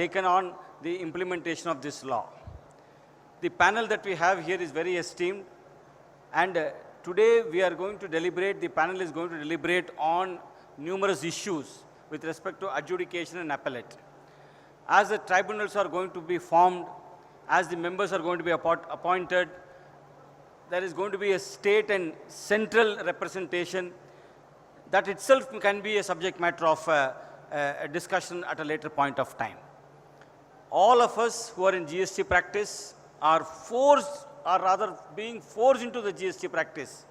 taken on the implementation of this law. The panel that we have here is very esteemed, and today we are going to deliberate, the panel is going to deliberate on numerous issues with respect to adjudication and appellate. As the tribunals are going to be formed, as the members are going to be appointed, there is going to be a state and central representation. That itself can be a subject matter of a discussion at a later point of time. All of us who are in GST practice are forced, or rather being forced into the GST practice,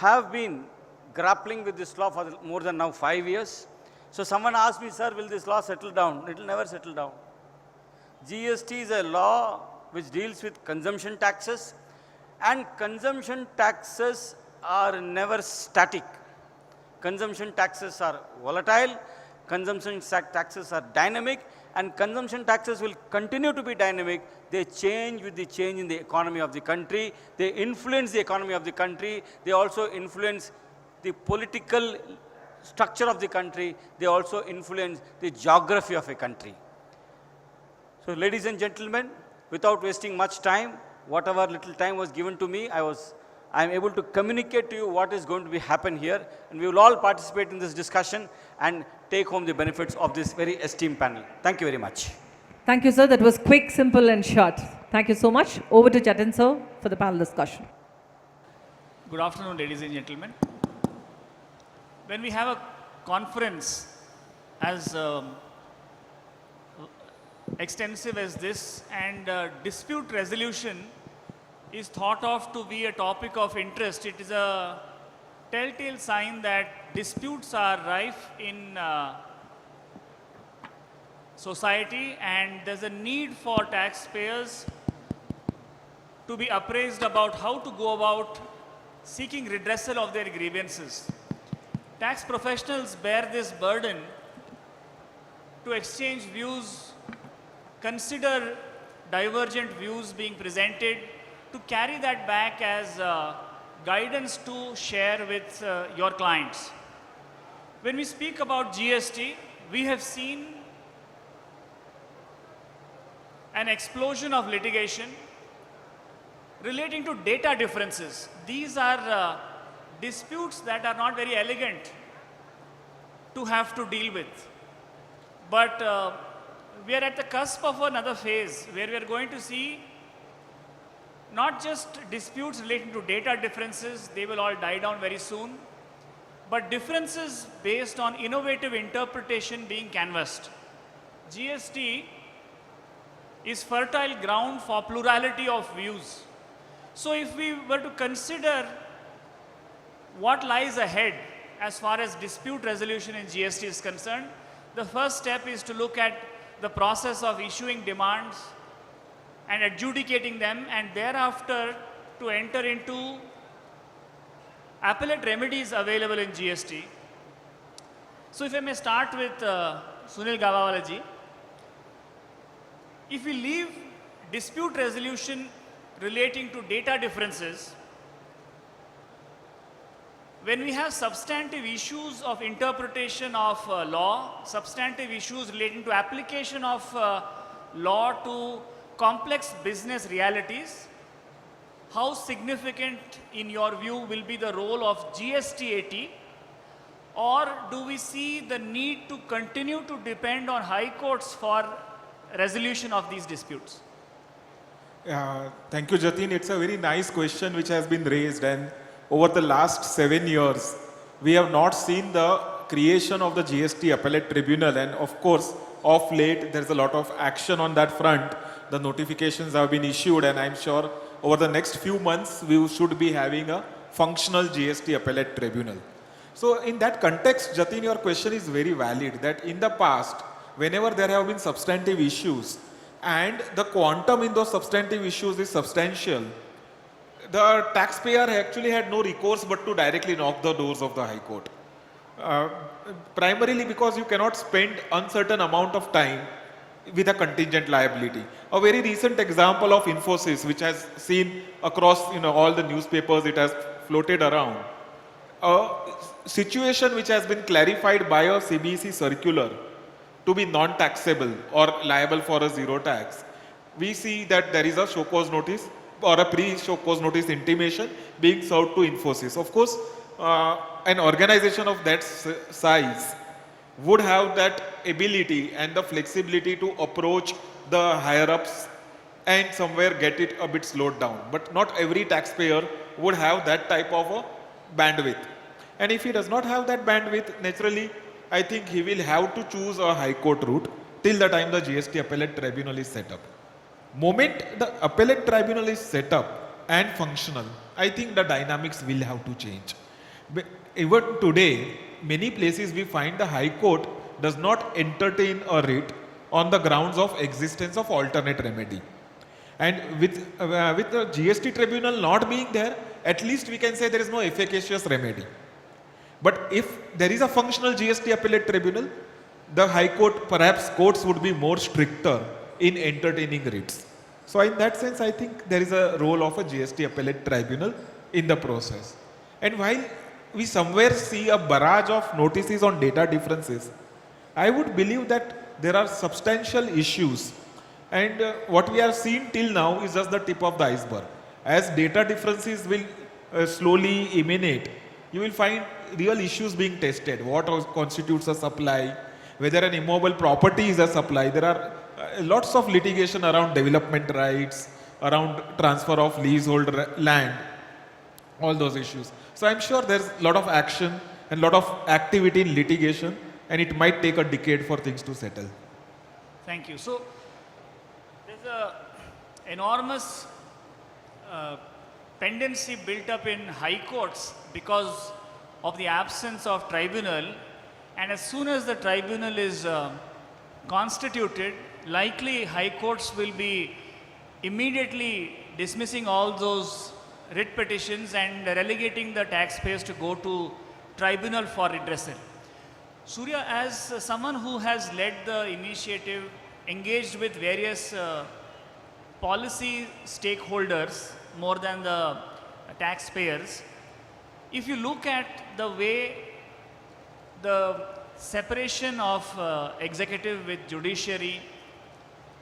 have been grappling with this law for more than now 5 years. So someone asked me, sir, will this law settle down? It will never settle down. GST is a law which deals with consumption taxes, and consumption taxes are never static. Consumption taxes are volatile, consumption taxes are dynamic, and consumption taxes will continue to be dynamic. They change with the change in the economy of the country. They influence the economy of the country. They also influence the political structure of the country. They also influence the geography of a country. So ladies and gentlemen, without wasting much time, whatever little time was given to me, I am able to communicate to you what is going to be happen here, and we will all participate in this discussion and take home the benefits of this very esteemed panel. Thank you very much. Thank you, sir. That was quick, simple, and short. Thank you so much. Over to Jatin, sir, for the panel discussion. Good afternoon, ladies and gentlemen. When we have a conference as extensive as this, and dispute resolution is thought of to be a topic of interest, it is a telltale sign that disputes are rife in society, and there's a need for taxpayers to be appraised about how to go about seeking redressal of their grievances. Tax professionals bear this burden to exchange views, consider divergent views being presented, to carry that back as guidance to share with your clients. When we speak about GST, we have seen an explosion of litigation relating to data differences. These are disputes that are not very elegant to have to deal with. But we are at the cusp of another phase where we are going to see not just disputes relating to data differences, they will all die down very soon, but differences based on innovative interpretation being canvassed. GST is fertile ground for plurality of views. So if we were to consider what lies ahead as far as dispute resolution in GST is concerned, the first step is to look at the process of issuing demands and adjudicating them, and thereafter to enter into appellate remedies available in GST. So if I may start with Sunil Gabhawalla ji. If we leave dispute resolution relating to data differences, when we have substantive issues of interpretation of law, substantive issues relating to application of law to complex business realities, how significant in your view will be the role of GST-80, or do we see the need to continue to depend on high courts for resolution of these disputes? Thank you, Jatin. It's a very nice question which has been raised, and over the last 7 years, we have not seen the creation of the GST Appellate Tribunal, and of course, of late, there's a lot of action on that front. The notifications have been issued, and I'm sure over the next few months, we should be having a functional GST Appellate Tribunal. So in that context, Jatin, your question is very valid, that in the past, whenever there have been substantive issues, and the quantum in those substantive issues is substantial, the taxpayer actually had no recourse but to directly knock the doors of the High Court. Primarily because you cannot spend uncertain amount of time with a contingent liability. A very recent example of Infosys, which has seen across all the newspapers, it has floated around. A situation which has been clarified by a CBC circular, to be non-taxable or liable for a zero tax, we see that there is a show cause notice or a pre-show cause notice intimation being served to Infosys. Of course, an organization of that size would have that ability and the flexibility to approach the higher ups and somewhere get it a bit slowed down. But not every taxpayer would have that type of a bandwidth. And if he does not have that bandwidth, naturally, I think he will have to choose a high court route till the time the GST appellate tribunal is set up. Moment the appellate tribunal is set up and functional, I think the dynamics will have to change. But even today, many places we find the High Court does not entertain a writ on the grounds of existence of alternate remedy. And with the GST tribunal not being there, at least we can say there is no efficacious remedy. But if there is a functional GST appellate tribunal, the High Court, perhaps courts would be more stricter in entertaining writs. So in that sense, I think there is a role of a GST appellate tribunal in the process. And while we somewhere see a barrage of notices on data differences, I would believe that there are substantial issues. And what we have seen till now is just the tip of the iceberg. As data differences will slowly emanate, you will find real issues being tested. What constitutes a supply, whether an immobile property is a supply. There are lots of litigation around development rights, around transfer of leasehold land, all those issues. So I'm sure there's a lot of action and a lot of activity in litigation, and it might take a decade for things to settle. Thank you. So there's a enormous pendency built up in high courts because of the absence of tribunal, and as soon as the tribunal is constituted, likely high courts will be immediately dismissing all those writ petitions and relegating the taxpayers to go to tribunal for redressal. Surya, as someone who has led the initiative, engaged with various policy stakeholders more than the taxpayers, if you look at the way the separation of executive with judiciary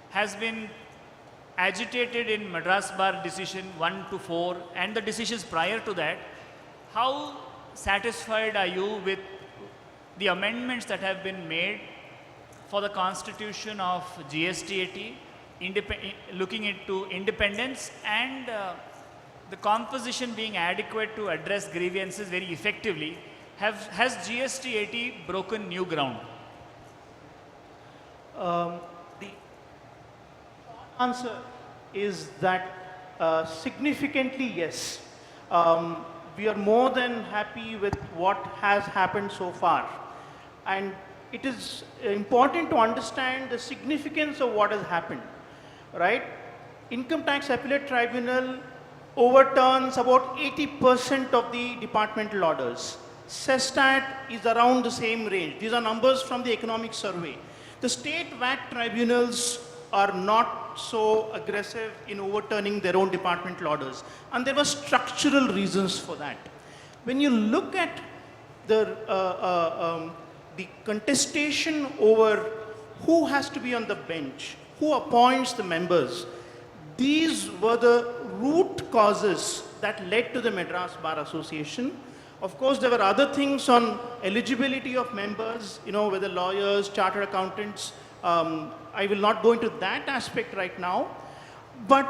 has been agitated in Madras Bar decision 1 to 4 and the decisions prior to that, how satisfied are you with the amendments that have been made for the constitution of GST-80, looking into independence and the composition being adequate to address grievances very effectively? Has GST-80 broken new ground? The answer is that significantly yes. We are more than happy with what has happened so far. And it is important to understand the significance of what has happened, right? Income Tax Appellate Tribunal overturns about 80% of the departmental orders. Sestat is around the same range. These are numbers from the economic survey. The state VAT tribunals are not so aggressive in overturning their own departmental orders. And there were structural reasons for that. When you look at the contestation over who has to be on the bench, who appoints the members, these were the root causes that led to the Madras Bar Association. Of course, there were other things on eligibility of members, whether lawyers, chartered accountants. I will not go into that aspect right now. But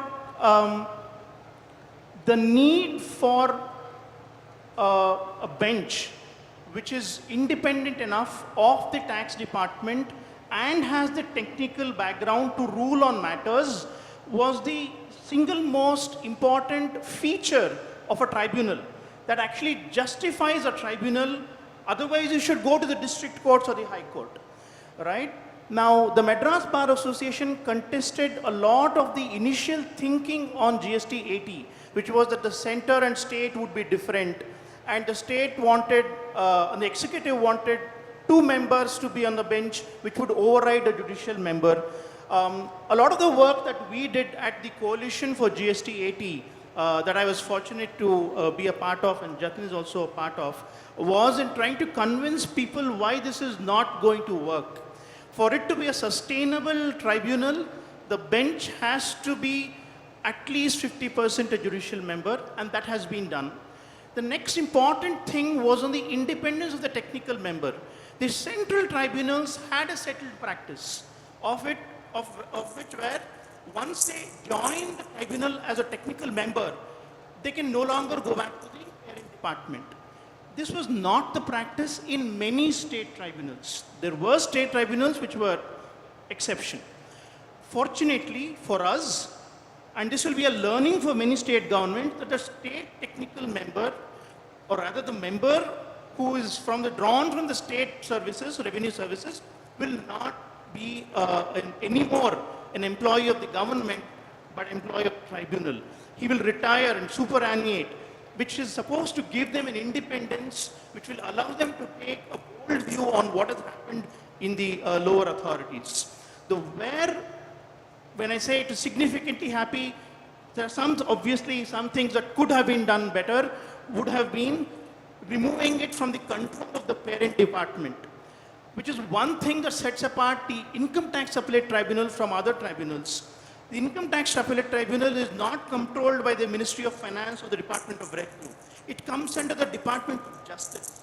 the need for a bench which is independent enough of the tax department and has the technical background to rule on matters was the single most important feature of a tribunal that actually justifies a tribunal. Otherwise, you should go to the district courts or the high court, right? Now, the Madras Bar Association contested a lot of the initial thinking on GST-80, which was that the center and state would be different. And the state wanted, and the executive wanted 2 members to be on the bench, which would override a judicial member. A lot of the work that we did at the Coalition for GST-80, that I was fortunate to be a part of, and Jatin is also a part of, was in trying to convince people why this is not going to work. For it to be a sustainable tribunal, the bench has to be at least 50% a judicial member, and that has been done. The next important thing was on the independence of the technical member. The central tribunals had a settled practice of which were, once they join the tribunal as a technical member, they can no longer go back to the parent department. This was not the practice in many state tribunals. There were state tribunals which were exception. Fortunately for us, and this will be a learning for many state governments, that the state technical member, or rather the member who is drawn from the state services, revenue services, will not be anymore an employee of the government, but employee of the tribunal. He will retire and superannuate, which is supposed to give them an independence, which will allow them to take a bold view on what has happened in the lower authorities. When I say it is significantly happy, there are obviously some things that could have been done better, would have been removing it from the control of the parent department, which is one thing that sets apart the Income Tax Appellate Tribunal from other tribunals. The Income Tax Appellate Tribunal is not controlled by the Ministry of Finance or the Department of Revenue. It comes under the Department of Justice.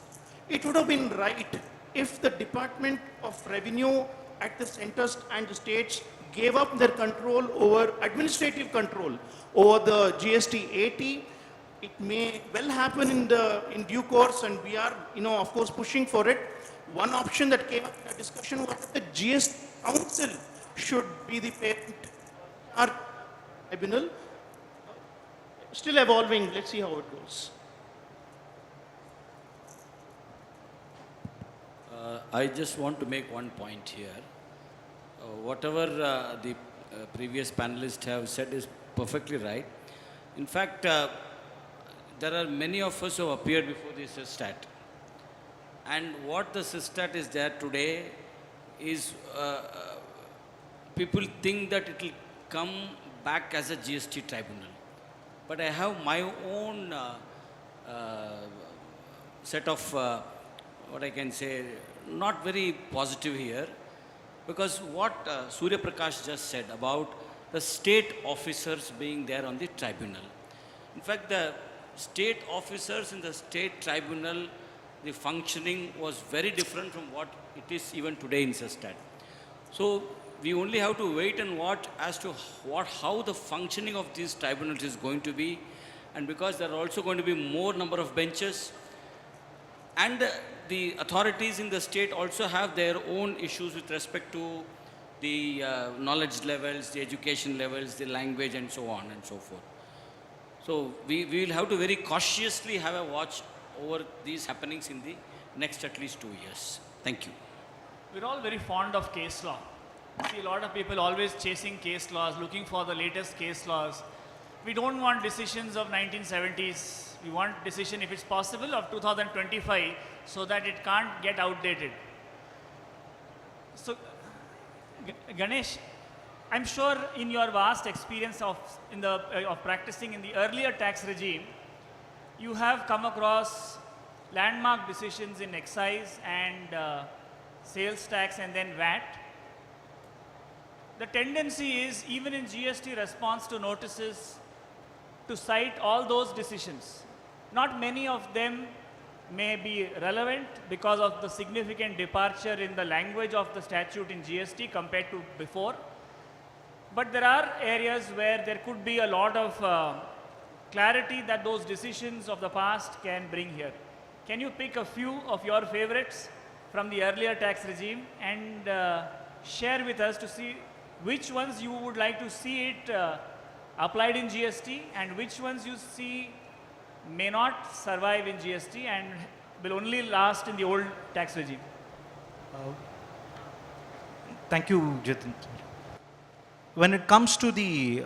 It would have been right if the Department of Revenue at the centers and the states gave up their administrative control over the GST 80. It may well happen in due course, and we are, of course, pushing for it. One option that came up in the discussion was that the GST Council should be the parent tribunal. Still evolving. Let's see how it goes. I just want to make one point here. Whatever the previous panelists have said is perfectly right. In fact, there are many of us who have appeared before the SISTAT. And what the SISTAT is there today is people think that it will come back as a GST tribunal. But I have my own set of, what I can say, not very positive here. Because what Surya Prakash just said about the state officers being there on the tribunal. In fact, the state officers in the state tribunal, the functioning was very different from what it is even today in SISTAT. So we only have to wait and watch as to how the functioning of these tribunals is going to be. And because there are also going to be more number of benches, and the authorities in the state also have their own issues with respect to the knowledge levels, the education levels, the language, and so on and so forth. So we will have to very cautiously have a watch over these happenings in the next at least 2 years. Thank you. We're all very fond of case law. I see a lot of people always chasing case laws, looking for the latest case laws. We don't want decisions of 1970s. We want decision, if it's possible, of 2025, so that it can't get outdated. So, Ganesh, I'm sure in your vast experience of practicing in the earlier tax regime, you have come across landmark decisions in excise and sales tax and then VAT. The tendency is, even in GST response to notices, to cite all those decisions. Not many of them may be relevant because of the significant departure in the language of the statute in GST compared to before. But there are areas where there could be a lot of clarity that those decisions of the past can bring here. Can you pick a few of your favorites from the earlier tax regime and share with us to see which ones you would like to see it applied in GST and which ones you see may not survive in GST and will only last in the old tax regime? Thank you, Jatin. When it comes to the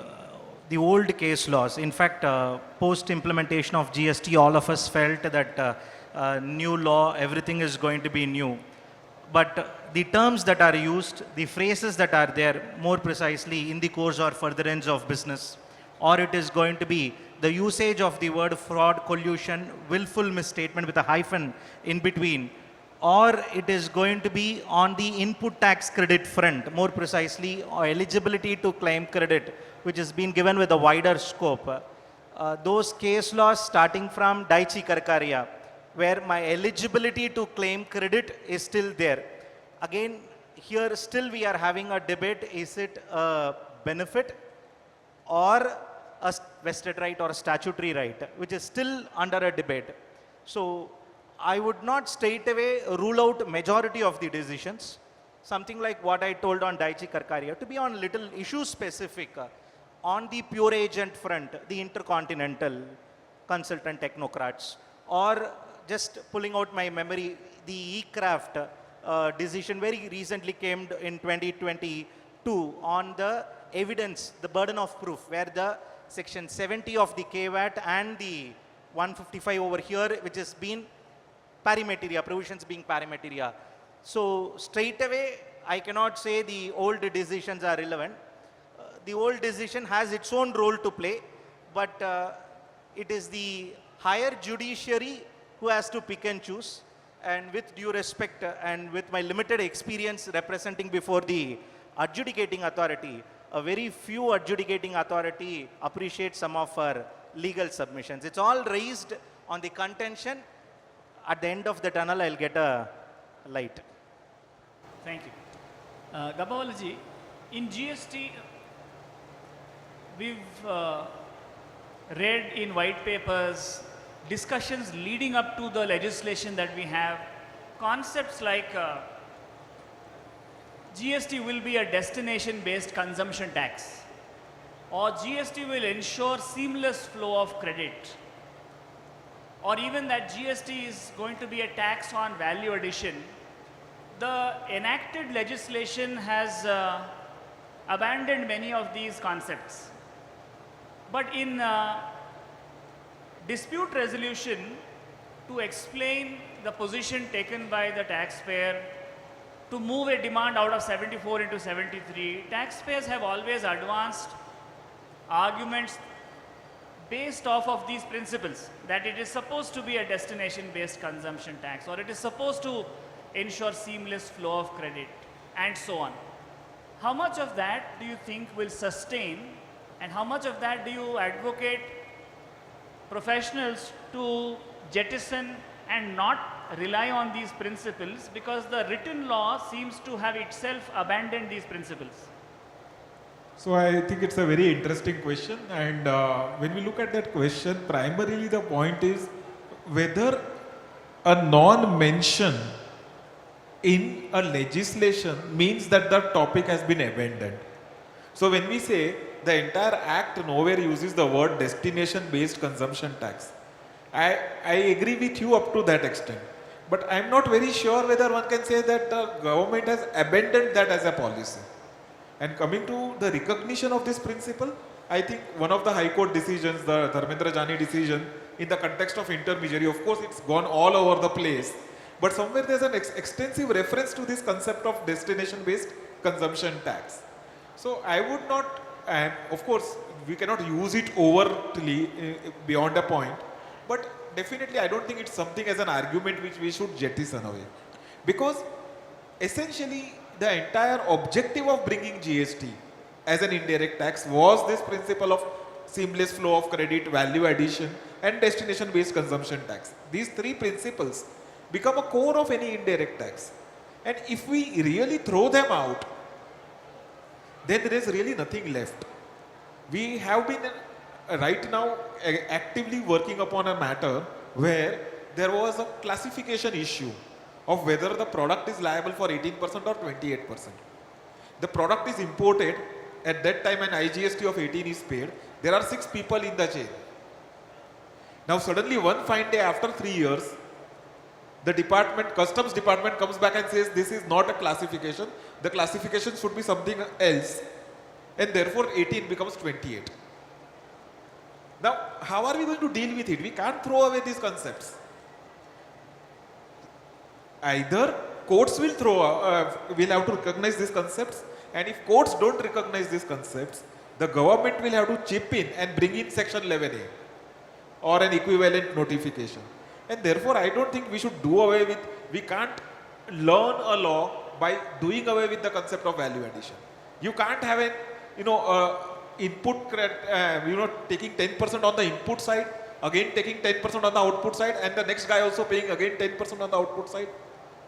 old case laws, in fact, post-implementation of GST, all of us felt that new law, everything is going to be new. But the terms that are used, the phrases that are there, more precisely in the course or furtherance of business, or it is going to be the usage of the word fraud, collusion, willful misstatement with a hyphen in between, or it is going to be on the input tax credit front, more precisely, or eligibility to claim credit, which has been given with a wider scope. Those case laws starting from Daichi Karkaria, where my eligibility to claim credit is still there. Again, here still we are having a debate, is it a benefit or a vested right or a statutory right, which is still under a debate. So I would not straight away rule out majority of the decisions, something like what I told on Daichi Karkaria, to be on little issue specific. On the pure agent front, the intercontinental consultant technocrats, or just pulling out my memory, the e-craft decision very recently came in 2022 on the evidence, the burden of proof, where the section 70 of the KWAT and the 155 over here, which has been parimateria, provisions being parimateria. So straight away, I cannot say the old decisions are relevant. The old decision has its own role to play, but it is the higher judiciary who has to pick and choose. And with due respect and with my limited experience representing before the adjudicating authority, a very few adjudicating authority appreciate some of our legal submissions. It's all raised on the contention. At the end of the tunnel, I'll get a light. Thank you. Gabhawalla ji, in GST, we've read in white papers, discussions leading up to the legislation that we have, concepts like GST will be a destination-based consumption tax, or GST will ensure seamless flow of credit, or even that GST is going to be a tax on value addition. The enacted legislation has abandoned many of these concepts. But in dispute resolution, to explain the position taken by the taxpayer, to move a demand out of 74 into 73, taxpayers have always advanced arguments based off of these principles, that it is supposed to be a destination-based consumption tax, or it is supposed to ensure seamless flow of credit, and so on. How much of that do you think will sustain, and how much of that do you advocate professionals to jettison and not rely on these principles, because the written law seems to have itself abandoned these principles? So I think it's a very interesting question, and when we look at that question, primarily the point is whether a non-mention in a legislation means that the topic has been abandoned. So when we say the entire act nowhere uses the word destination-based consumption tax, I agree with you up to that extent. But I'm not very sure whether one can say that the government has abandoned that as a policy. And coming to the recognition of this principle, I think one of the High Court decisions, the Dharmendra Jani decision, in the context of intermediary, of course it's gone all over the place, but somewhere there's an extensive reference to this concept of destination-based consumption tax. So I would not, and of course we cannot use it overtly beyond a point, but definitely I don't think it's something as an argument which we should jettison away. Because essentially the entire objective of bringing GST as an indirect tax was this principle of seamless flow of credit, value addition and destination-based consumption tax. These three principles become a core of any indirect tax. And if we really throw them out, then there is really nothing left. We have been right now actively working upon a matter where there was a classification issue of whether the product is liable for 18% or 28%. The product is imported, at that time an IGST of 18 is paid, there are 6 people in the chain. Now suddenly one fine day after 3 years, the department, customs department comes back and says this is not a classification, the classification should be something else, and therefore 18 becomes 28. Now how are we going to deal with it? We can't throw away these concepts. Either courts will will have to recognize these concepts, and if courts don't recognize these concepts, the government will have to chip in and bring in section 11A or an equivalent notification. And therefore I don't think we should do away with, we can't learn a law by doing away with the concept of value addition. You can't have an, taking 10% on the input side, again taking 10% on the output side, and the next guy also paying again 10% on the output side.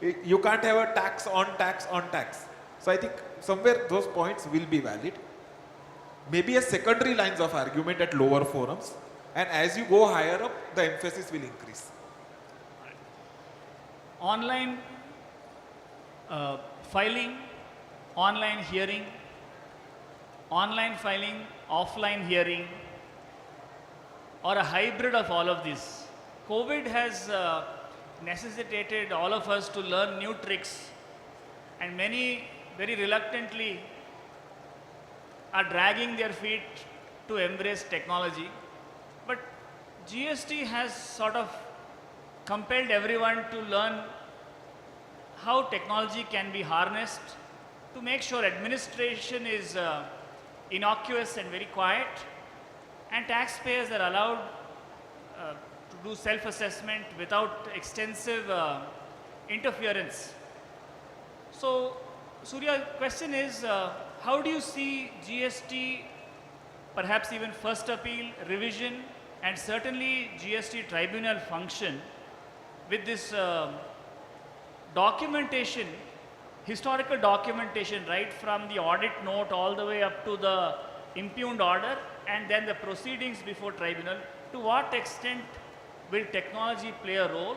You can't have a tax on tax on tax. So I think somewhere those points will be valid. Maybe as secondary lines of argument at lower forums, and as you go higher up, the emphasis will increase. Online filing, online hearing, online filing, offline hearing, or a hybrid of all of this. COVID has necessitated all of us to learn new tricks, and many very reluctantly are dragging their feet to embrace technology. But GST has sort of compelled everyone to learn how technology can be harnessed to make sure administration is innocuous and very quiet, and taxpayers are allowed to do self-assessment without extensive interference. So, Surya, question is, how do you see GST, perhaps even first appeal, revision, and certainly GST tribunal function with this documentation, historical documentation, right from the audit note all the way up to the impugned order and then the proceedings before tribunal? To what extent will technology play a role,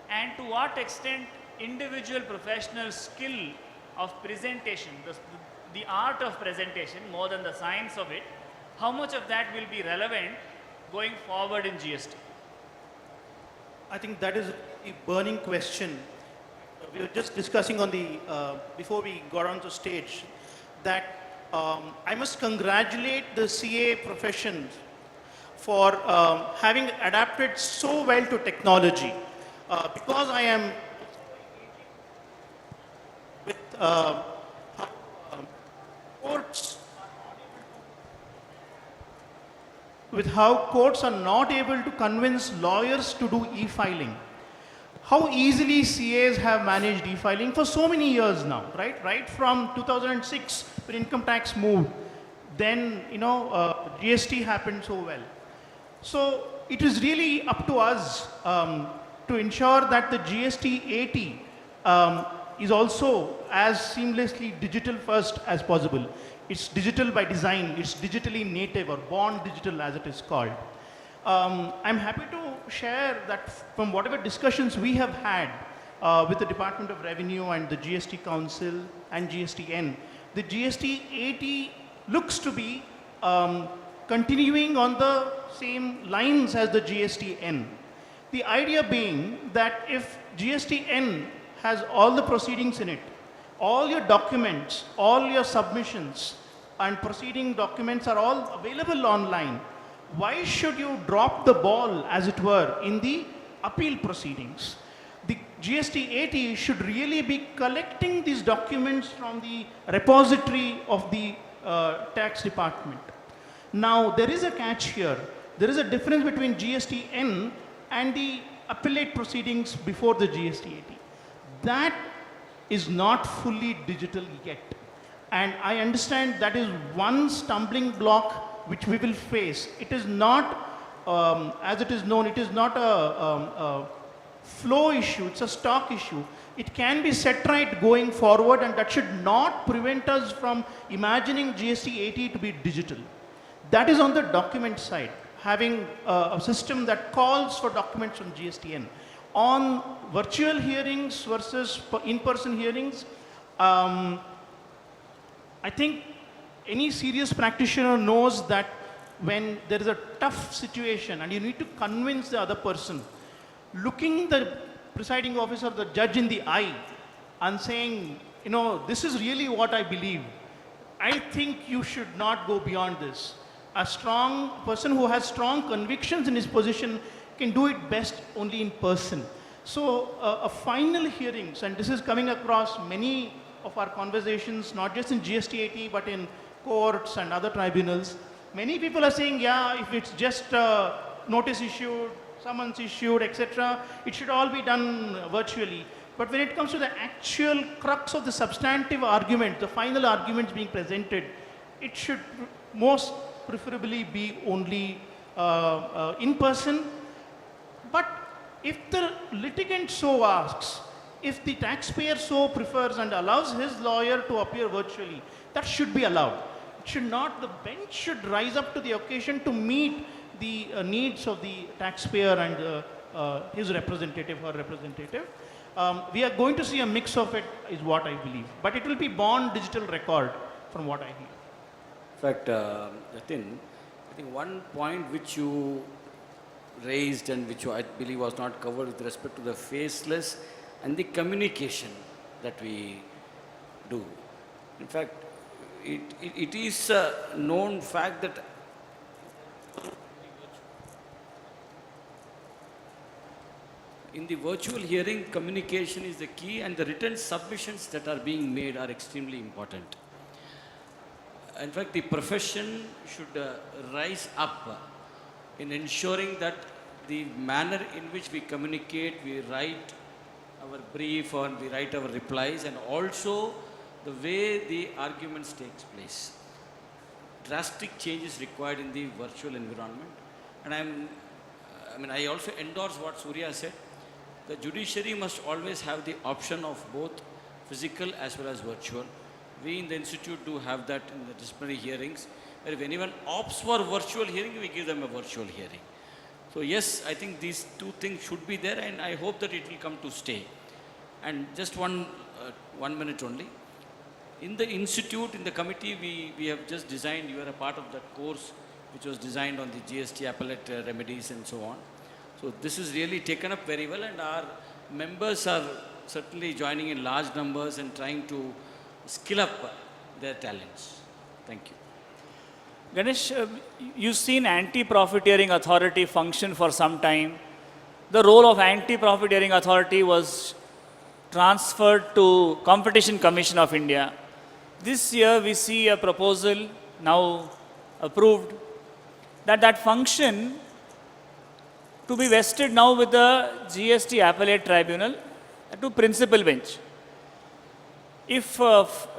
and to what extent individual professional skill of presentation, the art of presentation more than the science of it, how much of that will be relevant going forward in GST? I think that is a burning question. We were just discussing on the, before we got onto stage, that I must congratulate the CA profession for having adapted so well to technology. Because I am with courts, with how courts are not able to convince lawyers to do e-filing. How easily CAs have managed e-filing for so many years now, right? Right from 2006 when income tax moved, then GST happened so well. So it is really up to us to ensure that the GST 80 is also as seamlessly digital first as possible. It's digital by design, it's digitally native or born digital as it is called. I'm happy to share that from whatever discussions we have had with the Department of Revenue and the GST Council and GSTN, the GST 80 looks to be continuing on the same lines as the GSTN. The idea being that if GSTN has all the proceedings in it, all your documents, all your submissions and proceeding documents are all available online, why should you drop the ball, as it were, in the appeal proceedings? The GST 80 should really be collecting these documents from the repository of the tax department. Now, there is a catch here. There is a difference between GSTN and the appellate proceedings before the GST 80. That is not fully digital yet. And I understand that is one stumbling block which we will face. It is not, as it is known, it is not a flow issue, it's a stock issue. It can be set right going forward, and that should not prevent us from imagining GST 80 to be digital. That is on the document side, having a system that calls for documents from GSTN. On virtual hearings versus in-person hearings, I think any serious practitioner knows that when there is a tough situation and you need to convince the other person, looking the presiding officer, the judge in the eye and saying, this is really what I believe. I think you should not go beyond this. A strong person who has strong convictions in his position can do it best only in person. So a final hearings, and this is coming across many of our conversations, not just in GST 80, but in courts and other tribunals. Many people are saying, yeah, if it's just notice issued, summons issued, etc., it should all be done virtually. But when it comes to the actual crux of the substantive argument, the final arguments being presented, it should most preferably be only in person. But if the litigant so asks, if the taxpayer so prefers and allows his lawyer to appear virtually, that should be allowed. It should not, the bench should rise up to the occasion to meet the needs of the taxpayer and his representative or representative. We are going to see a mix of it, is what I believe. But it will be born digital record, from what I hear. In fact, Jatin, I think one point which you raised and which I believe was not covered with respect to the faceless and the communication that we do. In fact, it is a known fact that in the virtual hearing, communication is the key, and the written submissions that are being made are extremely important. In fact, the profession should rise up in ensuring that the manner in which we communicate, we write our brief or we write our replies, and also the way the arguments takes place. Drastic change is required in the virtual environment. And I also endorse what Surya said. The judiciary must always have the option of both physical as well as virtual. We in the institute do have that in the disciplinary hearings, where if anyone opts for virtual hearing, we give them a virtual hearing. So yes, I think these two things should be there, and I hope that it will come to stay. And just one minute only. In the institute, in the committee, we have just designed, you are a part of that course which was designed on the GST appellate remedies and so on. So this is really taken up very well, and our members are certainly joining in large numbers and trying to skill up their talents. Thank you. Ganesh, you've seen anti-profiteering authority function for some time. The role of anti-profiteering authority was transferred to Competition Commission of India. This year we see a proposal now approved that function to be vested now with the GST Appellate Tribunal to principal bench. If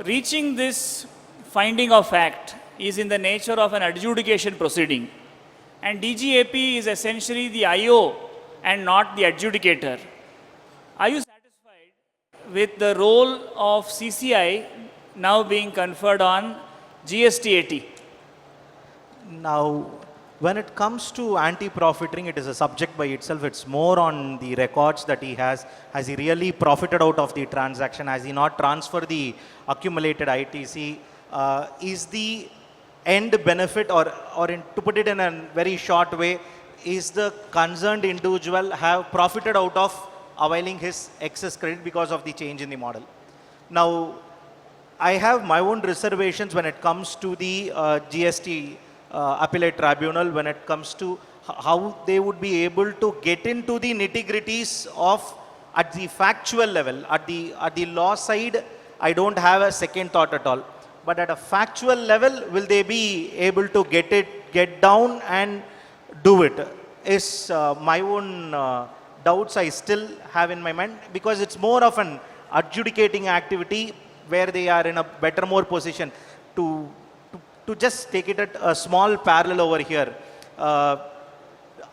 reaching this finding of fact is in the nature of an adjudication proceeding, and DGAP is essentially the IO and not the adjudicator, are you satisfied with the role of CCI now being conferred on GST-AT? Now, when it comes to anti-profiteering, it is a subject by itself. It's more on the records that he has. Has he really profited out of the transaction? Has he not transferred the accumulated ITC? Is the end benefit, or to put it in a very short way, is the concerned individual have profited out of availing his excess credit because of the change in the model? Now, I have my own reservations when it comes to the GST appellate tribunal, when it comes to how they would be able to get into the nitty-gritties of at the factual level. At the law side, I don't have a second thought at all. But at a factual level, will they be able to get down and do it? Is my own doubts I still have in my mind, because it's more of an adjudicating activity where they are in a better, more position to just take it at a small parallel over here.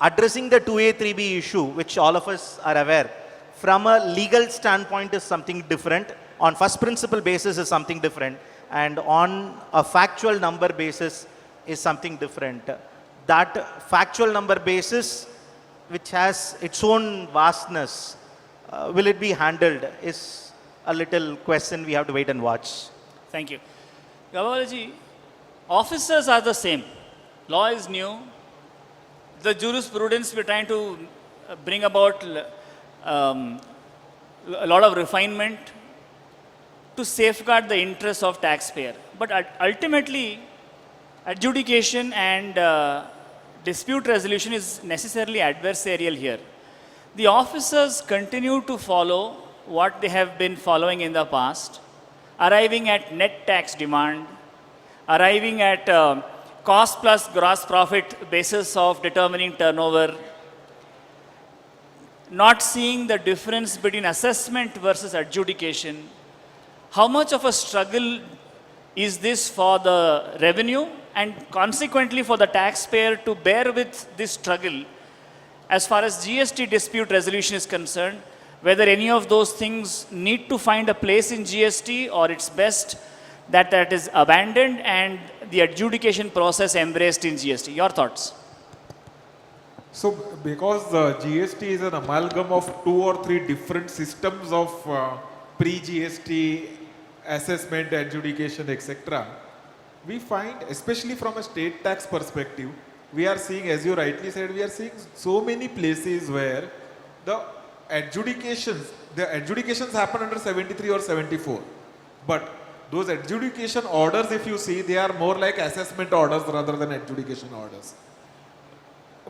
Addressing the 2A, 3B issue, which all of us are aware, from a legal standpoint is something different, on first principle basis is something different, and on a factual number basis is something different. That factual number basis, which has its own vastness, will it be handled is a little question we have to wait and watch. Thank you. Gabhawalla ji, officers are the same. Law is new. The jurisprudence we're trying to bring about a lot of refinement to safeguard the interests of taxpayer. But ultimately, adjudication and dispute resolution is necessarily adversarial here. The officers continue to follow what they have been following in the past, arriving at net tax demand, arriving at cost plus gross profit basis of determining turnover. not seeing the difference between assessment versus adjudication, how much of a struggle is this for the revenue and consequently for the taxpayer to bear with this struggle as far as GST dispute resolution is concerned, whether any of those things need to find a place in GST or it's best that that is abandoned and the adjudication process embraced in GST. Your thoughts? So, because GST is an amalgam of 2 or 3 different systems of pre-GST assessment, adjudication, etc., we find, especially from a state tax perspective, we are seeing, as you rightly said, we are seeing so many places where the adjudications happen under 73 or 74. But those adjudication orders, if you see, they are more like assessment orders rather than adjudication orders.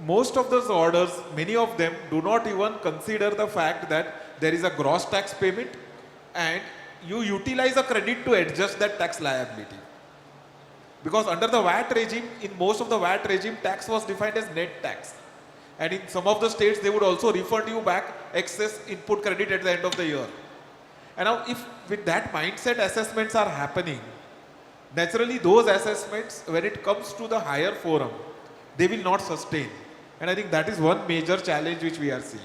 Most of those orders, many of them do not even consider the fact that there is a gross tax payment and you utilize a credit to adjust that tax liability. Because under the VAT regime, in most of the VAT regime, tax was defined as net tax. And in some of the states, they would also refund you back excess input credit at the end of the year. And now, if with that mindset assessments are happening, naturally those assessments, when it comes to the higher forum, they will not sustain. And I think that is one major challenge which we are seeing.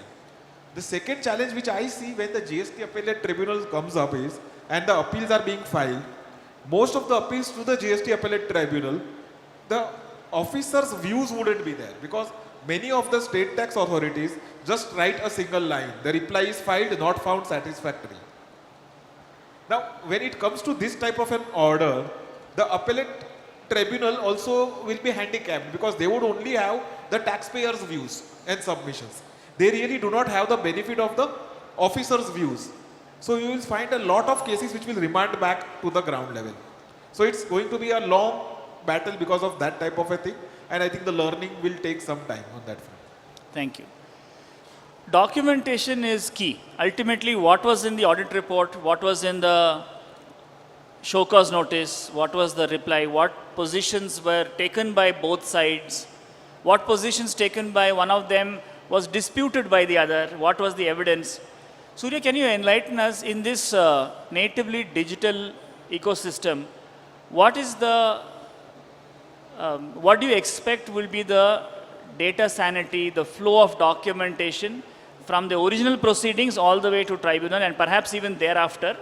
The second challenge which I see when the GST appellate tribunal comes up is, and the appeals are being filed, most of the appeals to the GST appellate tribunal, the officers' views wouldn't be there because many of the state tax authorities just write a single line. The reply is filed, not found satisfactory. Now, when it comes to this type of an order, the appellate tribunal also will be handicapped because they would only have the taxpayers' views and submissions. They really do not have the benefit of the officers' views. So you will find a lot of cases which will remand back to the ground level. So it's going to be a long battle because of that type of a thing. And I think the learning will take some time on that front. Thank you. Documentation is key. Ultimately, what was in the audit report, what was in the show cause notice, what was the reply, what positions were taken by both sides, what positions taken by one of them was disputed by the other, what was the evidence. Surya, can you enlighten us in this natively digital ecosystem, what is the, what do you expect will be the data sanity, the flow of documentation from the original proceedings all the way to tribunal and perhaps even thereafter?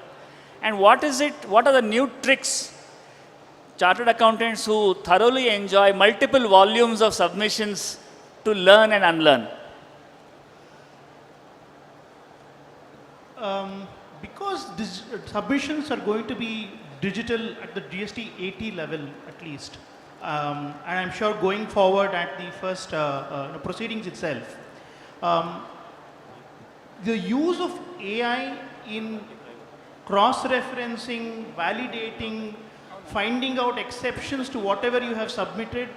And what is it, what are the new tricks chartered accountants who thoroughly enjoy multiple volumes of submissions to learn and unlearn? Because submissions are going to be digital at the GST 80 level at least, and I'm sure going forward at the first proceedings itself, the use of AI in cross-referencing, validating, finding out exceptions to whatever you have submitted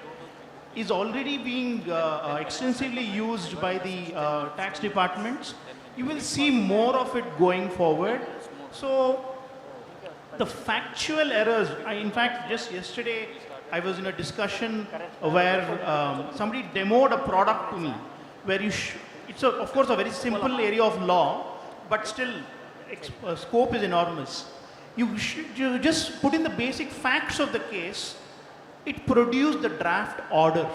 is already being extensively used by the tax departments. You will see more of it going forward. So the factual errors, in fact, just yesterday I was in a discussion where somebody demoed a product to me where you, it's of course a very simple area of law, but still scope is enormous. You just put in the basic facts of the case, it produced the draft order.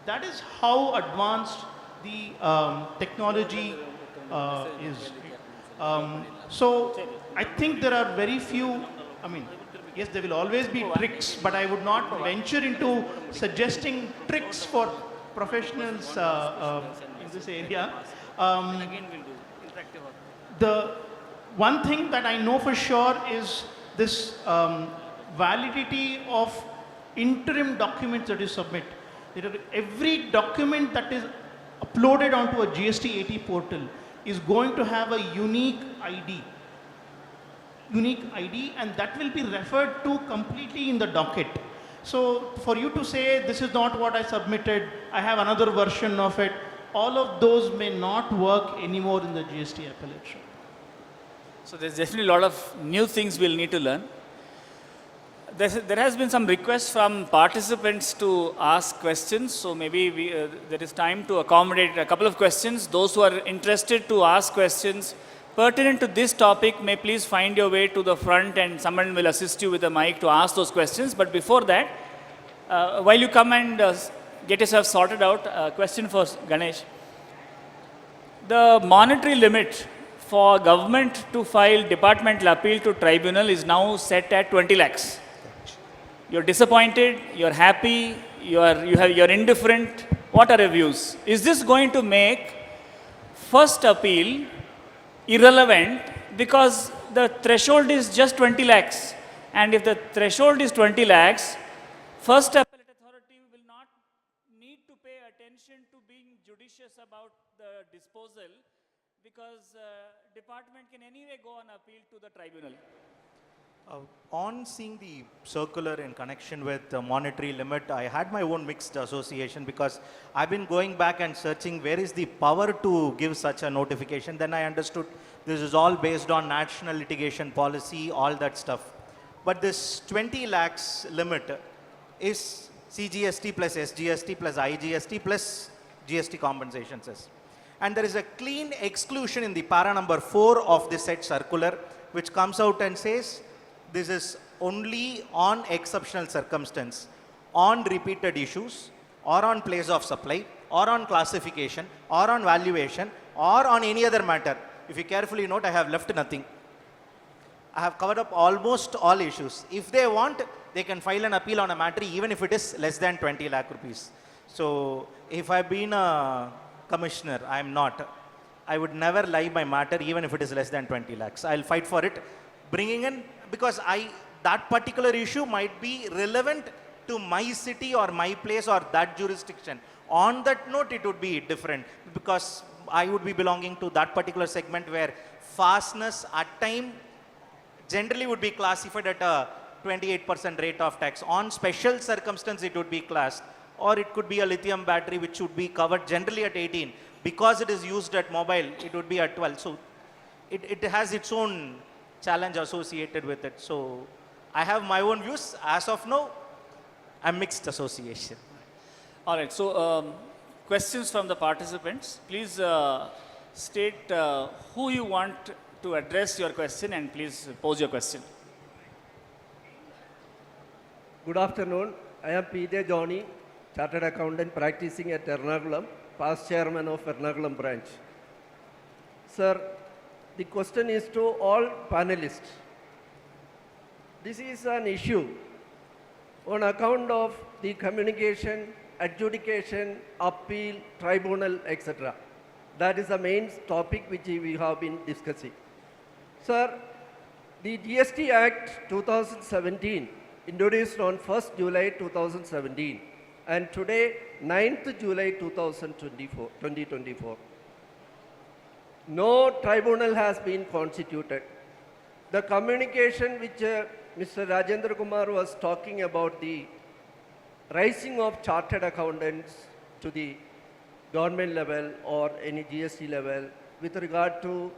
That is how advanced the technology is. So I think there are very few, I mean, yes, there will always be tricks, but I would not venture into suggesting tricks for professionals in this area. The one thing that I know for sure is this validity of interim documents that you submit. Every document that is uploaded onto a GST 80 portal is going to have a unique ID, and that will be referred to completely in the docket. So for you to say, this is not what I submitted, I have another version of it, all of those may not work anymore in the GST appellate. So there's definitely a lot of new things we'll need to learn. There has been some requests from participants to ask questions, so maybe there is time to accommodate a couple of questions. Those who are interested to ask questions pertinent to this topic may please find your way to the front and someone will assist you with the mic to ask those questions. But before that, while you come and get yourself sorted out, a question for Ganesh. The monetary limit for government to file departmental appeal to tribunal is now set at 20 lakhs. You're disappointed, you're happy, you're indifferent. What are your views? Is this going to make first appeal irrelevant because the threshold is just 20 lakhs? And if the threshold is 20 lakhs, first appellate authority will not need to pay attention to being judicious about the disposal because department can anyway go on appeal to the tribunal. On seeing the circular in connection with the monetary limit, I had my own mixed association because I've been going back and searching where is the power to give such a notification. Then I understood this is all based on national litigation policy, all that stuff. But this 20 lakhs limit is CGST plus SGST plus IGST plus GST compensation cess. And there is a clean exclusion in the para number 4 of the said circular which comes out and says this is only on exceptional circumstance, on repeated issues, or on place of supply, or on classification, or on valuation, or on any other matter. If you carefully note, I have left nothing. I have covered up almost all issues. If they want, they can file an appeal on a matter even if it is less than 20 lakh rupees. So if I've been a commissioner, I am not. I would never lie my matter even if it is less than 20 lakhs. I'll fight for it. Bringing in, because that particular issue might be relevant to my city or my place or that jurisdiction. On that note, it would be different because I would be belonging to that particular segment where fastness at time generally would be classified at a 28% rate of tax. On special circumstance, it would be classed, or it could be a lithium battery which would be covered generally at 18. Because it is used at mobile, it would be at 12. So it has its own challenge associated with it. So I have my own views. As of now, I'm mixed association. All right, so questions from the participants. Please state who you want to address your question and please pose your question. Good afternoon. I am P.J. Johnny, Chartered Accountant practicing at Ernakulam, past chairman of Ernakulam branch. Sir, the question is to all panelists. This is an issue on account of the communication, adjudication, appeal, tribunal, etc. That is the main topic which we have been discussing. Sir, the GST Act 2017 introduced on 1st July 2017 and today 9th July 2024. No tribunal has been constituted. The communication which Mr. Rajendra Kumar was talking about, the rising of chartered accountants to the government level or any GST level with regard to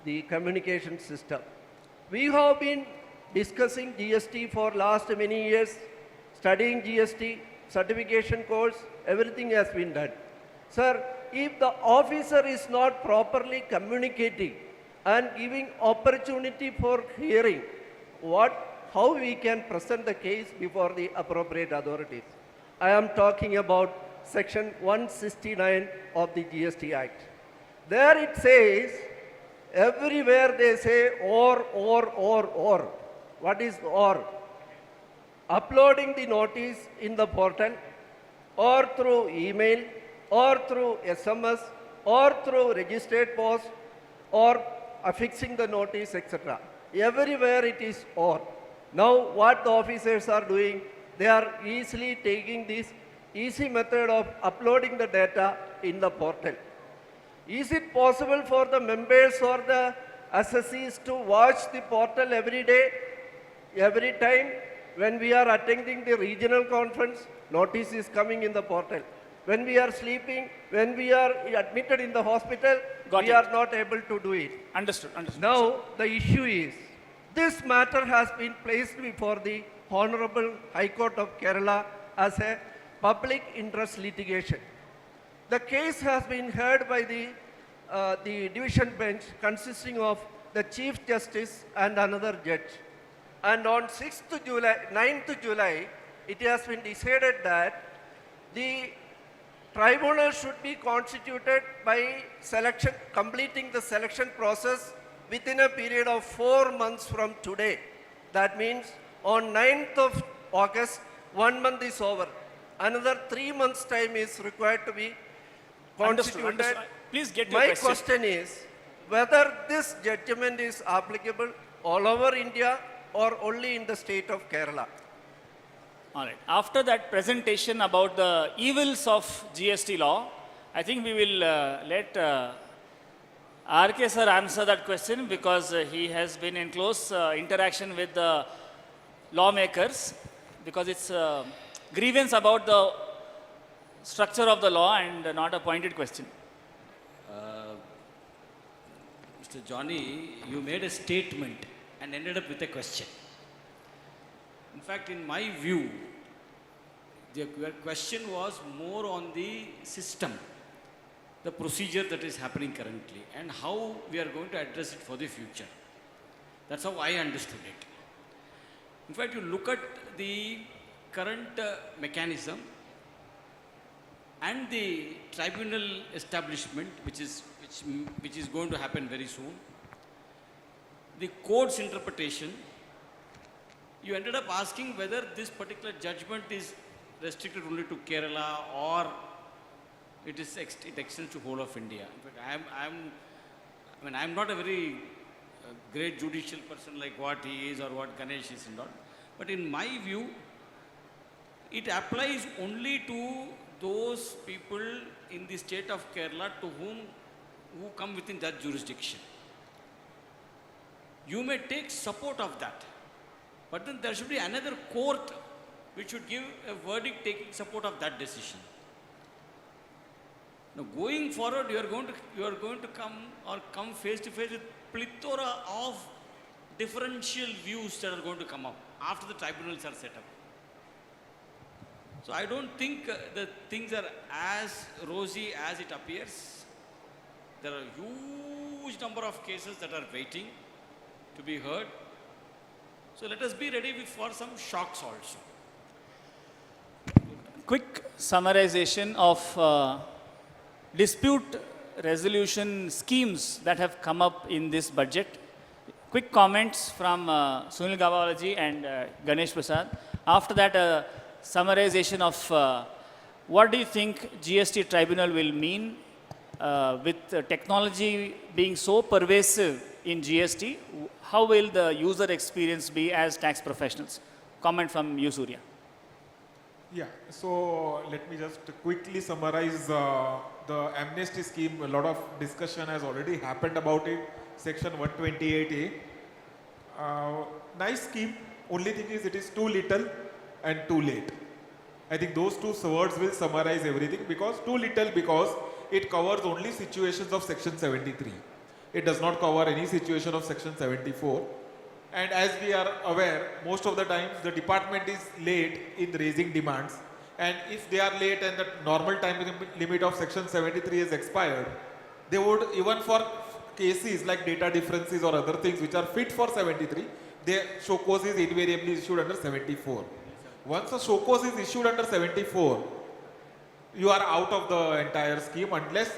the communication system. We have been discussing GST for last many years, studying GST, certification course, everything has been done. Sir, if the officer is not properly communicating and giving opportunity for hearing, how we can present the case before the appropriate authorities? I am talking about section 169 of the GST Act. There it says, everywhere they say or. What is or? Uploading the notice in the portal or through email or through SMS or through registered post or affixing the notice, etc. Everywhere it is or. Now what the officers are doing, they are easily taking this easy method of uploading the data in the portal. Is it possible for the members or the assessees to watch the portal every day, every time? When we are attending the regional conference, notice is coming in the portal. When we are sleeping, when we are admitted in the hospital, we are not able to do it. Understood. Now, the issue is, this matter has been placed before the Honorable High Court of Kerala as a public interest litigation. The case has been heard by the division bench consisting of the Chief Justice and another judge. And on 9th July, it has been decided that the tribunal should be constituted by completing the selection process within a period of 4 months from today. That means on 9th of August, 1 month is over. Another 3 months' time is required to be constituted. Understood. Please get your My question. question is whether this judgment is applicable all over India or only in the state of Kerala. All right. After that presentation about the evils of GST law, I think we will let RK sir answer that question because he has been in close interaction with the lawmakers because it's a grievance about the structure of the law and not a pointed question. Mr. Johnny, you made a statement and ended up with a question. In fact, in my view, the question was more on the system, the procedure that is happening currently, and how we are going to address it for the future. That's how I understood it. In fact, you look at the current mechanism and the tribunal establishment, which is going to happen very soon, the court's interpretation, you ended up asking whether this particular judgment is restricted only to Kerala or it extends to whole of India. In fact, I'm not a very great judicial person like what he is or what Ganesh is and all. But in my view, it applies only to those people in the state of Kerala who come within that jurisdiction. You may take support of that, but then there should be another court which should give a verdict taking support of that decision. Now, going forward, you are going to come face to face with plethora of differential views that are going to come up after the tribunals are set up. So I don't think the things are as rosy as it appears. There are a huge number of cases that are waiting to be heard. So let us be ready for some shocks also. Quick summarization of dispute resolution schemes that have come up in this budget. Quick comments from Sunil Gabhawalla and Ganesh Prasad. After that, summarization of what do you think GST tribunal will mean with technology being so pervasive in GST? How will the user experience be as tax professionals? Comment from you, Surya. Yeah, so let me just quickly summarize the amnesty scheme. A lot of discussion has already happened about it. Section 128A. Nice scheme. Only thing is it is too little and too late. I think those two words will summarize everything because too little because it covers only situations of section 73. It does not cover any situation of section 74. And as we are aware, most of the times the department is late in raising demands. And if they are late and the normal time limit of section 73 is expired, they would, even for cases like data differences or other things which are fit for 73, the show cause is invariably issued under 74. Once a show cause is issued under 74, you are out of the entire scheme unless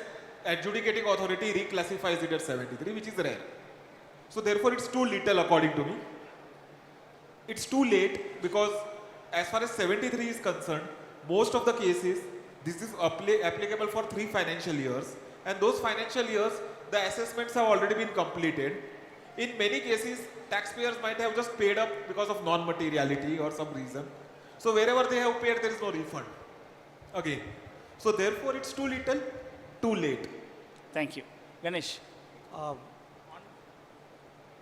adjudicating authority reclassifies it as 73, which is rare. So therefore it's too little according to me. It's too late because as far as 73 is concerned, most of the cases, this is applicable for 3 financial years, and those financial years, the assessments have already been completed. In many cases, taxpayers might have just paid up because of non-materiality or some reason. So wherever they have paid, there is no refund. Again. So therefore, it's too little, too late. Thank you. Ganesh.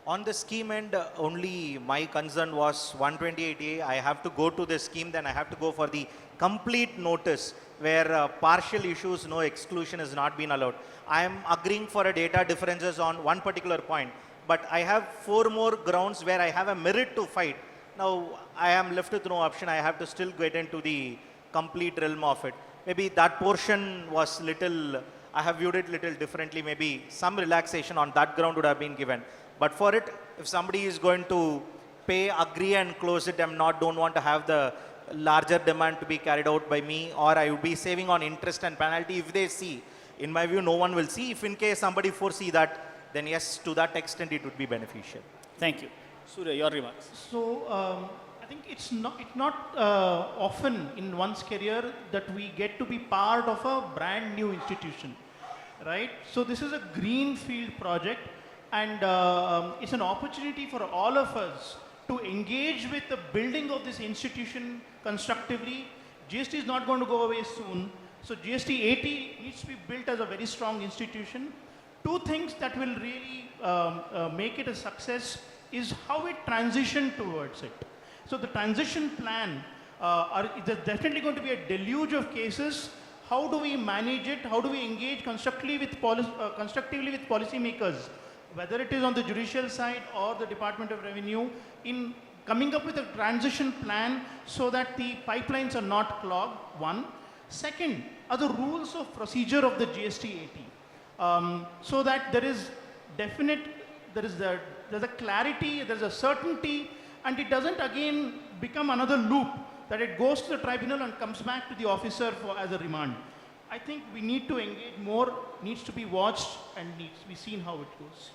On the scheme end, only my concern was 128A. I have to go to the scheme, then I have to go for the complete notice where partial issues, no exclusion has not been allowed. I am agreeing for a data differences on one particular point, but I have 4 more grounds where I have a merit to fight. Now, I am left with no option. I have to still get into the complete realm of it. Maybe that portion was little, I have viewed it little differently. Maybe some relaxation on that ground would have been given. But for it, if somebody is going to pay, agree and close it, don't want to have the larger demand to be carried out by me, or I would be saving on interest and penalty if they see. In my view, no one will see. If in case somebody foresee that, then yes, to that extent it would be beneficial. Thank you. Surya, your remarks. So I think it's not often in one's career that we get to be part of a brand new institution, right? So this is a greenfield project, and it's an opportunity for all of us to engage with the building of this institution constructively. GST is not going to go away soon. So GST 80 needs to be built as a very strong institution. Two things that will really make it a success is how we transition towards it. So the transition plan, there's definitely going to be a deluge of cases. How do we manage it? How do we engage constructively with policymakers, whether it is on the judicial side or the Department of Revenue, in coming up with a transition plan so that the pipelines are not clogged, one. Second, are the rules of procedure of the GST 80, so that there is there's a clarity, there's a certainty, and it doesn't again become another loop that it goes to the tribunal and comes back to the officer as a remand. I think we need to engage more, needs to be watched, and needs to be seen how it goes.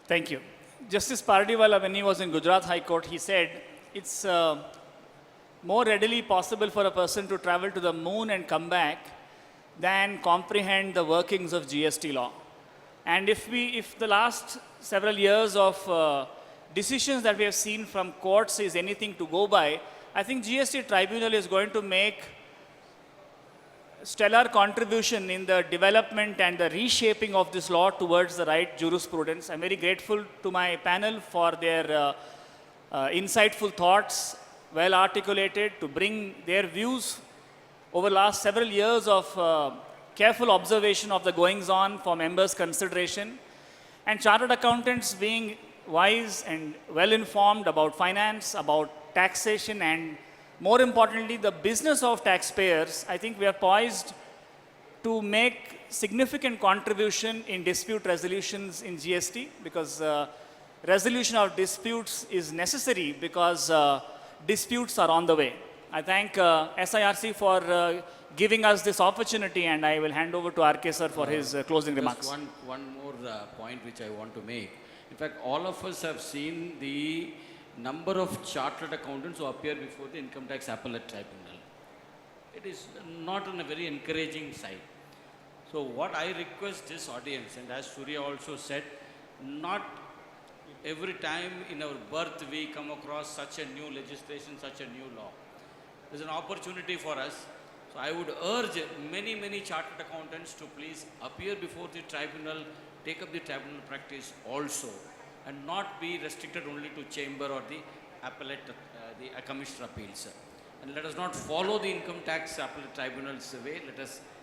Thank you. Justice Pardiwala, when he was in Gujarat High Court, he said it's more readily possible for a person to travel to the moon and come back than comprehend the workings of GST law. And if the last several years of decisions that we have seen from courts is anything to go by, I think GST Tribunal is going to make stellar contribution in the development and the reshaping of this law towards the right jurisprudence. I'm very grateful to my panel for their insightful thoughts, well articulated, to bring their views over last several years of careful observation of the goings on for members' consideration, and chartered accountants being wise and well informed about finance, about taxation, and more importantly, the business of taxpayers. I think we are poised to make significant contribution in dispute resolutions in GST, because resolution of disputes is necessary because disputes are on the way. I thank SIRC for giving us this opportunity, and I will hand over to RK sir for his closing remarks. One more point which I want to make. In fact, all of us have seen the number of chartered accountants who appear before the Income Tax Appellate Tribunal. It is not on a very encouraging side. So what I request this audience, and as Surya also said, not every time in our birth we come across such a new legislation, such a new law. There's an opportunity for us. So I would urge many chartered accountants to please appear before the tribunal, take up the tribunal practice also, and not be restricted only to chamber or the appellate, the commissioner appeals. And let us not follow the income tax appellate tribunal's way.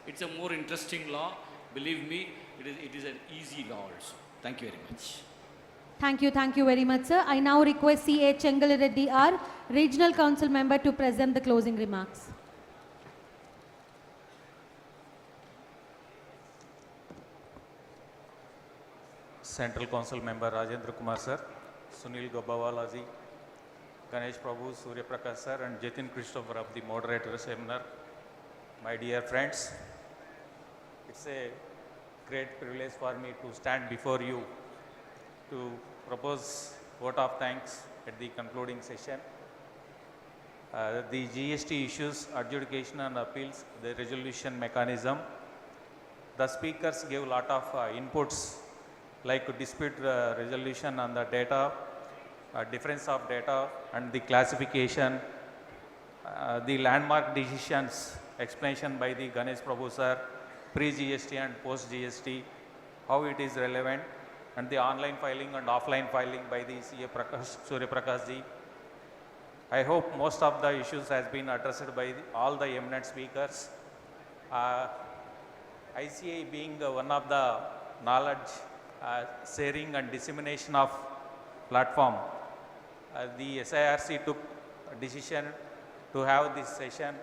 It's a more interesting law. Believe me, it is an easy law also. Thank you very much. Thank you very much, sir. I now request C.A. Chengal Reddy R, Regional Council Member, to present the closing remarks. Central Council Member Rajendra Kumar sir, Sunil Gabhawalla ji, Ganesh Prabhu, Surya Prakash sir, and Jatin Christopher of the Moderator seminar. My dear friends, it's a great privilege for me to stand before you to propose vote of thanks at the concluding session. The GST issues, adjudication and appeals, the resolution mechanism. The speakers gave a lot of inputs like dispute resolution on the data, difference of data and the classification, the landmark decisions, explanation by the Ganesh Prabhu sir, pre-GST and post-GST, how it is relevant, and the online filing and offline filing by the Surya Prakash ji. I hope most of the issues has been addressed by all the eminent speakers. ICAI being one of the knowledge sharing and dissemination of platform, the SIRC took a decision to have this session,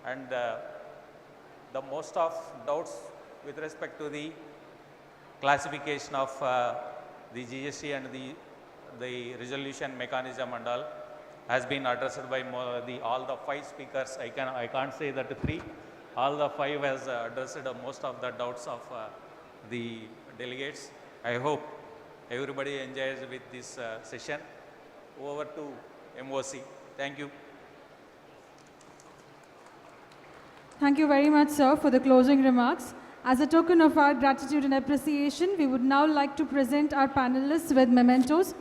and the most of doubts with respect to the classification of the GST and the resolution mechanism and all has been addressed by all the 5 speakers. I can't say that 3. All the 5 has addressed most of the doubts of the delegates. I hope everybody enjoys with this session. Over to MOC. Thank you. Thank you very much, sir, for the closing remarks. As a token of our gratitude and appreciation, we would now like to present our panelists with mementos.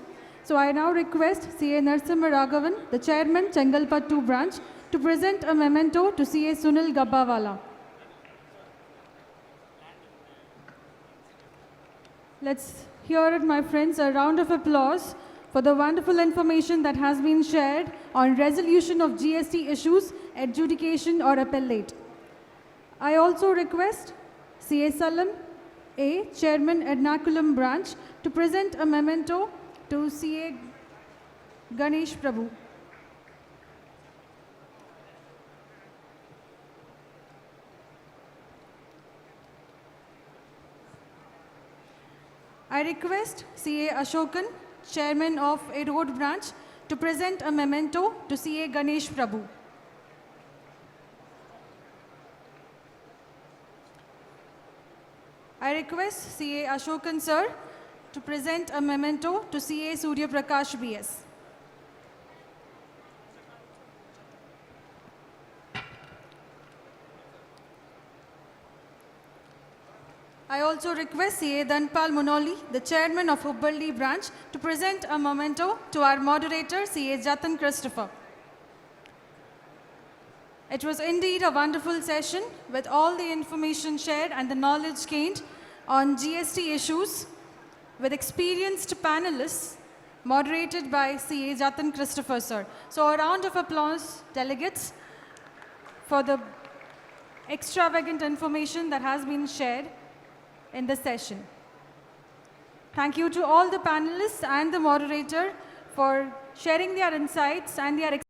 So I now request CA Narasimha Raghavan, the Chairman, Chengalpattu branch, to present a memento to CA Sunil Gabhawalla. Let's hear it, my friends, a round of applause for the wonderful information that has been shared on resolution of GST issues, adjudication or appellate. I also request CA Salam A, Chairman, Ernakulam branch, to present a memento to CA Ganesh Prabhu. I request CA Ashokan, Chairman of Erode branch, to present a memento to CA Ganesh Prabhu. I request CA Ashokan sir to present a memento to CA Surya Prakash BS. I also request CA Dhanpal Munoli, the Chairman of Hubballi branch, to present a memento to our moderator, CA Jatin Christopher. It was indeed a wonderful session with all the information shared and the knowledge gained on GST issues with experienced panelists moderated by CA Jatin Christopher sir. So a round of applause, delegates, for the extravagant information that has been shared in the session. Thank you to all the panelists and the moderator for sharing their insights and their